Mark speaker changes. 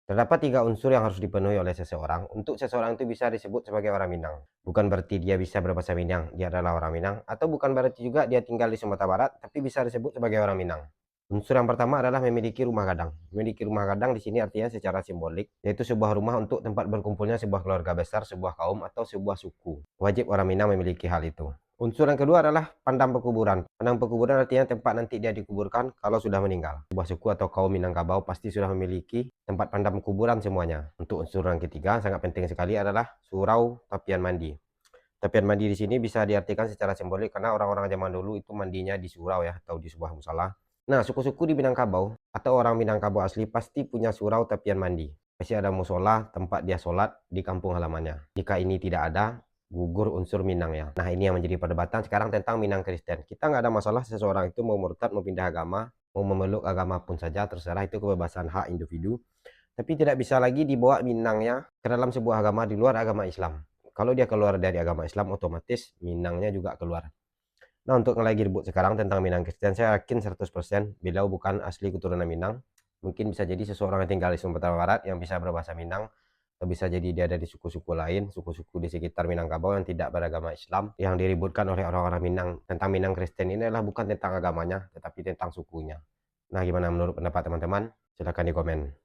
Speaker 1: Terdapat tiga unsur yang harus dipenuhi oleh seseorang untuk seseorang itu bisa disebut sebagai orang Minang. Bukan berarti dia bisa berbahasa Minang, dia adalah orang Minang, atau bukan berarti juga dia tinggal di Sumatera Barat, tapi bisa disebut sebagai orang Minang. Unsur yang pertama adalah memiliki rumah gadang. Memiliki rumah gadang di sini artinya secara simbolik, yaitu sebuah rumah untuk tempat berkumpulnya sebuah keluarga besar, sebuah kaum, atau sebuah suku. Wajib orang Minang memiliki hal itu. Unsur yang kedua adalah pandang pekuburan. Pandang pekuburan artinya tempat nanti dia dikuburkan kalau sudah meninggal. Sebuah suku atau kaum Minangkabau pasti sudah memiliki tempat pandang pekuburan semuanya. Untuk unsur yang ketiga, sangat penting sekali adalah surau tapian mandi. Tapian mandi di sini bisa diartikan secara simbolik karena orang-orang zaman dulu itu mandinya di surau ya, atau di sebuah musala. Nah, suku-suku di Minangkabau atau orang Minangkabau asli pasti punya surau tapian mandi. Pasti ada musola tempat dia sholat di kampung halamannya. Jika ini tidak ada, gugur unsur Minang ya. Nah, ini yang menjadi perdebatan sekarang tentang Minang Kristen. Kita nggak ada masalah seseorang itu mau murtad, mau pindah agama, mau memeluk agama pun saja, terserah, itu kebebasan hak individu. Tapi tidak bisa lagi dibawa Minangnya ke dalam sebuah agama di luar agama Islam. Kalau dia keluar dari agama Islam, otomatis Minangnya juga keluar. Nah, untuk lagi ribut sekarang tentang Minang Kristen, saya yakin 100% beliau bukan asli keturunan Minang. Mungkin bisa jadi seseorang yang tinggal di Sumatera Barat yang bisa berbahasa Minang, atau bisa jadi dia dari suku-suku lain, suku-suku di sekitar Minangkabau yang tidak beragama Islam. Yang diributkan oleh orang-orang Minang tentang Minang Kristen ini adalah bukan tentang agamanya, tetapi tentang sukunya. Nah, gimana menurut pendapat teman-teman? Silahkan di komen.